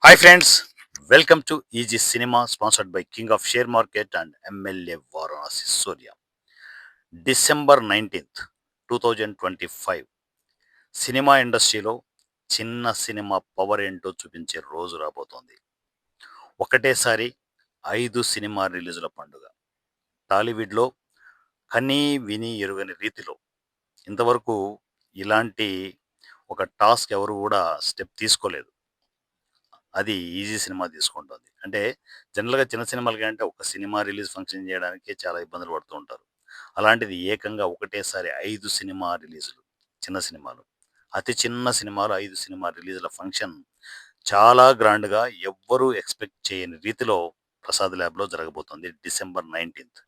Hi friends, welcome to EG Cinema sponsored by King of Share Market and MLA Varanasi Surya. December 19th 2025 cinema ఇండస్ట్రీలో చిన్న cinema power ఏంటో చూపించే రోజు రాబోతోంది. ఒకటేసారి 5 సినిమా రిలీజుల పండుగ. టాలీవుడ్‌లో కనీ విని ఎరుగని రీతిలో ఇంతవరకు ఇలాంటి ఒక టాస్క్ ఎవరు కూడా స్టెప్ తీసుకోలేదు. అది ఈజీ సినిమా తీసుకుంటుంది. అంటే జనరల్‌గా చిన్న సినిమాలకి అంటే ఒక సినిమా రిలీజ్ ఫంక్షన్ చేయడానికి చాలా ఇబ్బందులు పడుతూ ఉంటారు. అలాంటిది ఏకంగా ఒకటేసారి 5 సినిమా రిలీజులు. చిన్న సినిమాలు. అతి చిన్న సినిమాలు 5 సినిమా రిలీజుల ఫంక్షన్ చాలా గ్రాండ్‌గా ఎవ్వరూ ఎక్స్‌పెక్ట్ చేయని రీతిలో ప్రసాద్ ల్యాబ్‌లో జరగబోతుంది. డిసెంబర్ 19థ్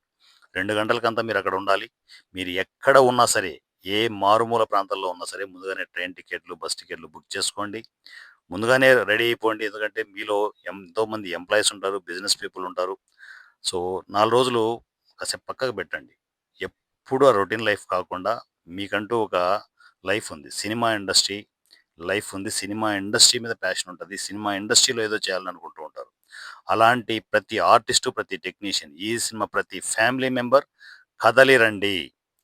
2 గంటలకంతా మీరక్కడ ఉండాలి. మీరు ఎక్కడ ఉన్నా సరే, ఏ మారుమూల ప్రాంతాల్లో ఉన్నా సరే ముందుగానే ట్రైన్ టికెట్లు, బస్ టికెట్లు బుక్ చేసుకోండి. ముందుగానే రెడీ అయిపోండి. ఎందుకంటే మీలో ఎంతోమంది ఎంప్లాయీస్ ఉంటారు. బిజినెస్ పీపుల్ ఉంటారు. సో, 4 రోజులు కాసేపు పక్కకు పెట్టండి. ఎప్పుడు ఆ రొటీన్ లైఫ్ కాకుండా మీకంటూ ఒక లైఫ్ ఉంది. సినిమా ఇండస్ట్రీ లైఫ్ ఉంది. సినిమా ఇండస్ట్రీ మీద ప్యాషన్ ఉంటది. సినిమా ఇండస్ట్రీలో ఏదో చేయాలనుకుంటూ ఉంటారు. అలాంటి ప్రతి ఆర్టిస్టు, ప్రతి టెక్నీషియన్, ఈ సినిమా ప్రతి ఫ్యామిలీ మెంబర్ కదలి రండి.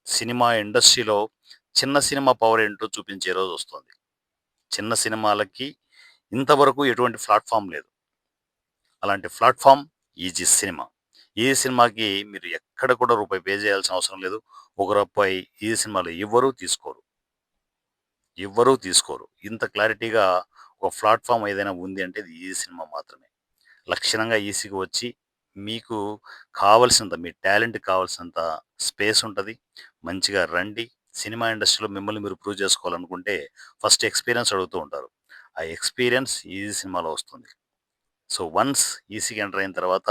సినిమా ఇండస్ట్రీలో చిన్న సినిమా పవర్ ఏంటో చూపించే రోజొస్తోంది. చిన్న సినిమాలకి ఇంతవరకు ఎటువంటి ప్లాట్‌ఫార్మ్ లేదు. అలాంటి ప్లాట్‌ఫార్మ్ ఈజీ సినిమా. ఈ సినిమాకి మీరు ఎక్కడ కూడా రూపాయి పే చేయాల్సిన అవసరం లేదు. ఒక రూపాయి ఈ సినిమాలో ఎవ్వరు తీసుకోరు. ఎవ్వరూ తీసుకోరు. ఇంత క్లారిటీగా ఒక ప్లాట్‌ఫార్మ్ ఏదైనా ఉంది అంటే అది ఈ సినిమా మాత్రమే. లక్షణంగా ఈసీగా వచ్చి మీకు కావాల్సినంత మీ టాలెంట్‌కి కావాల్సినంత స్పేస్ ఉంటది. మంచిగా రండి. సినిమా ఇండస్ట్రీలో మిమ్మల్ని మీరు ప్రూవ్ చేసుకోవాలనుకుంటే ఫస్ట్ ఎక్స్‌పీరియన్స్ అడుగుతూ ఉంటారు. ఆ ఎక్స్‌పీరియన్స్ ఈ సినిమాలో వస్తుంది. సో, వన్స్ ఈసీకి ఎంటర్ అయిన తర్వాత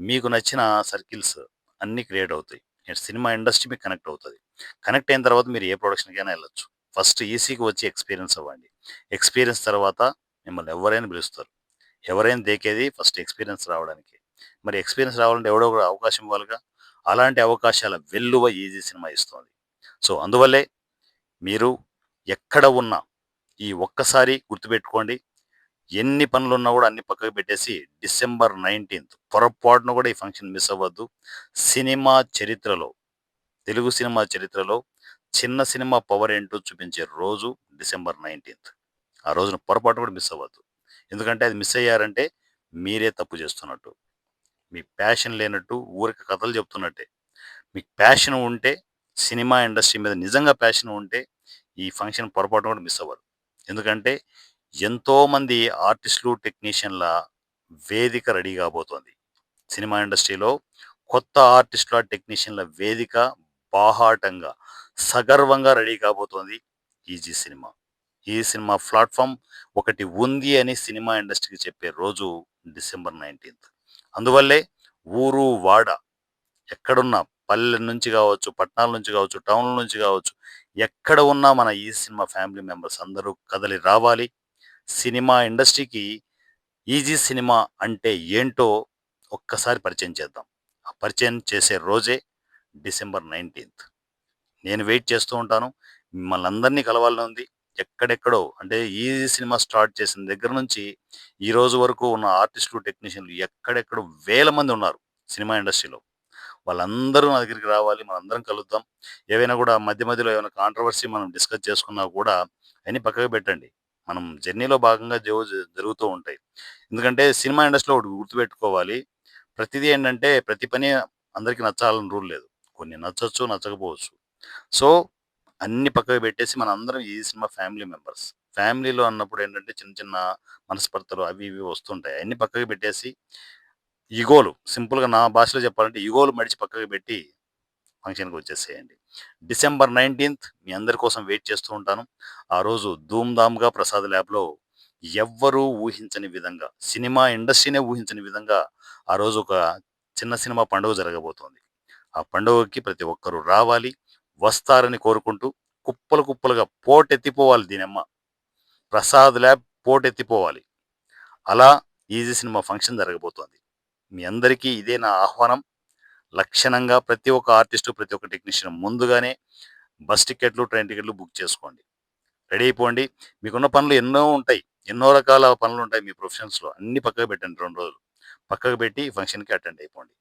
మీకు నచ్చిన సర్కిల్స్ అన్నీ క్రియేట్ అవుతాయి. సినిమా ఇండస్ట్రీ మీకు కనెక్ట్ అవుతది. కనెక్ట్ అయిన తర్వాత మీరు ఏ ప్రొడక్షన్‌కైనా ఎళ్ళొచ్చు. ఫస్ట్ ఈసీకి వచ్చి ఎక్స్‌పీరియన్స్ అవ్వండి. ఎక్స్‌పీరియన్స్ తర్వాత మిమ్మల్ని ఎవరైనా పిలుస్తారు. ఎవరైనా దేకేది ఫస్ట్ ఎక్స్‌పీరియన్స్ రావడానికి. మరి ఎక్స్‌పీరియన్స్ రావాలంటే ఎవడో ఒకడు అవకాశం ఇవ్వాలిగా. అలాంటి అవకాశాల వెల్లువ ఈజీ సినిమా ఇస్తోంది. సో, అందువల్లే మీరు ఎక్కడ ఉన్నా ఈ ఒక్కసారి గుర్తుపెట్టుకోండి. ఎన్ని పనులున్నా గూడా అన్ని పక్కకు పెట్టేసి డిసెంబర్ 19థ్ పొరపాటున గూడా ఈ ఫంక్షన్ మిస్ అవ్వద్దు. సినిమా చరిత్రలో, తెలుగు సినిమా చరిత్రలో చిన్న సినిమా పవర్ ఏంటో చూపించే రోజు డిసెంబర్ 19థ్. ఆ రోజున పొరపాటున కూడా మిస్ అవ్వద్దు. ఎందుకంటే అది మిస్ అయ్యారంటే మీరే తప్పు చేస్తున్నట్టు. మీ ప్యాషన్ లేనట్టు ఊరికే కథలు చెప్తున్నట్టే. మీకు ప్యాషన్ ఉంటే సినిమా ఇండస్ట్రీ మీద నిజంగా ప్యాషన్ ఉంటే ఈ ఫంక్షన్ పొరపాటున కూడా మిస్ అవ్వరు. ఎందుకంటే ఎంతోమంది ఆర్టిస్టులు, టెక్నీషియన్‌ల వేదిక రెడీ కాబోతోంది. సినిమా ఇండస్ట్రీలో కొత్త ఆర్టిస్టుల, టెక్నీషియన్‌ల వేదిక బాహాటంగా, సగర్వంగా రెడీ కాబోతోంది ఈజీ సినిమా. ఈ సినిమా ప్లాట్‌ఫార్మ్ ఒకటి ఉంది అని సినిమా ఇండస్ట్రీకి చెప్పే రోజు డిసెంబర్ 19థ్. అందువల్లే ఊరు, వాడ ఎక్కడున్నా పల్లెల నుంచి గావచ్చు, పట్టణాల నుంచి గావచ్చు, టౌన్‌ల నుంచి గావచ్చు, ఎక్కడ ఉన్నా మన ఈ సినిమా ఫ్యామిలీ మెంబర్స్ అందరూ కదలి రావాలి. సినిమా ఇండస్ట్రీకి ఈజీ సినిమా అంటే ఏంటో ఒక్కసారి పరిచయం చేద్దాం. ఆ పరిచయం చేసే రోజే డిసెంబర్ 19థ్. నేను వెయిట్ చేస్తూ ఉంటాను. మిమ్మల్ని అందరినీ కలవాలని ఉంది. ఎక్కడెక్కడో అంటే ఈ సినిమా స్టార్ట్ చేసిన దగ్గర నుంచి ఈ రోజు వరకు ఉన్న ఆర్టిస్టులు, టెక్నీషియన్‌లు ఎక్కడెక్కడో వేల మంది ఉన్నారు సినిమా ఇండస్ట్రీలో. వాళ్ళందరూ నా దగ్గరికి రావాలి. మనందరం కలుద్దాం. ఏవైనా గూడా మధ్య మధ్యలో ఏమైనా కాంట్రోవర్సీ మనం డిస్కస్ చేసుకున్నా కూడా అయన్నీ పక్కకు పెట్టండి. మనం జర్నీలో భాగంగా జరుగుతూ ఉంటాయి. ఎందుకంటే సినిమా ఇండస్ట్రీలో ఒకటి గుర్తుపెట్టుకోవాలి. ప్రతిదీ ఏంటంటే ప్రతి పని అందరికి నచ్చాలని రూల్ లేదు. కొన్ని నచ్చొచ్చు, నచ్చకపోవచ్చు. సో, అన్నీ పక్కకు పెట్టేసి మనందరం ఈ సినిమా ఫ్యామిలీ మెంబర్స్. ఫ్యామిలీలో అన్నప్పుడు ఏంటంటే చిన్న చిన్న మనస్పర్ధలు అవి ఇవి వస్తుంటాయి. అయన్నీ పక్కకు పెట్టేసి ఇగోలు సింపుల్‌గా నా భాషలో చెప్పాలంటే ఇగోలు మడిచి పక్కకు పెట్టి ఫంక్షన్‌కొచ్చేసేయండి. డిసెంబర్ 19థ్ మీ అందరి కోసం వెయిట్ చేస్తూ ఉంటాను. ఆ రోజు ధూమ్‌ధామ్‌గా ప్రసాద్ ల్యాబ్‌లో ఎవ్వరూ ఊహించని విధంగా, సినిమా ఇండస్ట్రీనే ఊహించని విధంగా ఆ రోజు ఒక చిన్న సినిమా పండుగ జరగబోతోంది. ఆ పండుగకి ప్రతి ఒక్కరు రావాలి, వస్తారని కోరుకుంటూ కుప్పలు కుప్పలుగా పోటెత్తిపోవాలి దీనమ్మ. ప్రసాద్ ల్యాబ్ పోటెత్తిపోవాలి. అలా ఈజీ సినిమా ఫంక్షన్ జరగబోతోంది. మీ అందరికీ ఇదే నా ఆహ్వానం. లక్షణంగా ప్రతి ఒక్క ఆర్టిస్టు, ప్రతి ఒక్క టెక్నీషియన్ ముందుగానే బస్ టికెట్లు, ట్రైన్ టికెట్లు బుక్ చేసుకోండి. రెడీ అయిపోండి. మీకున్న పనులు ఎన్నో ఉంటాయి. ఎన్నో రకాల పనులు ఉంటాయి మీ ప్రొఫెషన్స్‌లో. అన్నీ పక్కకు పెట్టండి 2 రోజులు. పక్కకు పెట్టి ఈ ఫంక్షన్‌కి అటెండ్ అయిపోండి.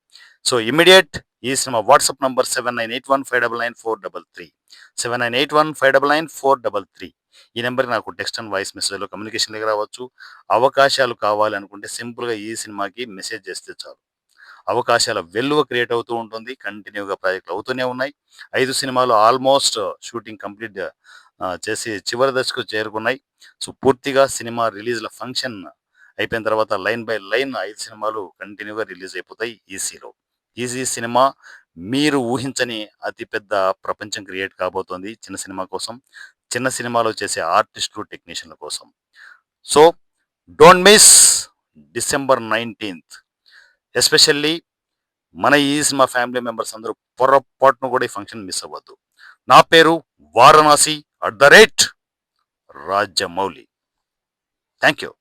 సో, ఇమ్మీడియేట్ ఈ సినిమా వాట్సాప్ నంబర్ 7981599433 7981599433 ఈ నంబర్‌కి నాకు టెక్స్ట్ అండ్ వాయిస్ మెసేజ్‌లో కమ్యూనికేషన్‌లోకి రావచ్చు. అవకాశాలు కావాలి అనుకుంటే సింపుల్‌గా ఈ సినిమాకి మెసేజ్ చేస్తే చాలు. అవకాశాల వెల్లువ క్రియేట్ అవుతూ ఉంటుంది. కంటిన్యూగా ప్రాజెక్టులు అవుతూనే ఉన్నాయి. 5 సినిమాలు ఆల్మోస్ట్ షూటింగ్ కంప్లీట్ చేసి చివరి దశకు చేరుకున్నాయి. సో, పూర్తిగా సినిమా రిలీజ్‌ల ఫంక్షన్ అయిపోయిన తర్వాత లైన్ బై లైన్ 5 సినిమాలు కంటిన్యూగా రిలీజ్ అయిపోతాయి ఈసీలో. ఈసీ సినిమా మీరు ఊహించని అతి పెద్ద ప్రపంచం క్రియేట్ కాబోతోంది చిన్న సినిమా కోసం. చిన్న సినిమాలో చేసే ఆర్టిస్టులు, టెక్నీషియన్‌ల కోసం. సో, డోంట్ మిస్ డిసెంబర్ 19థ్ ఎస్పెషల్లీ మన ఈ సినిమా ఫ్యామిలీ మెంబర్స్ అందరూ పొరపాటున కూడా ఈ ఫంక్షన్ మిస్ అవ్వద్దు. నా పేరు వారణాసి @ రాజమౌళి. Thank you.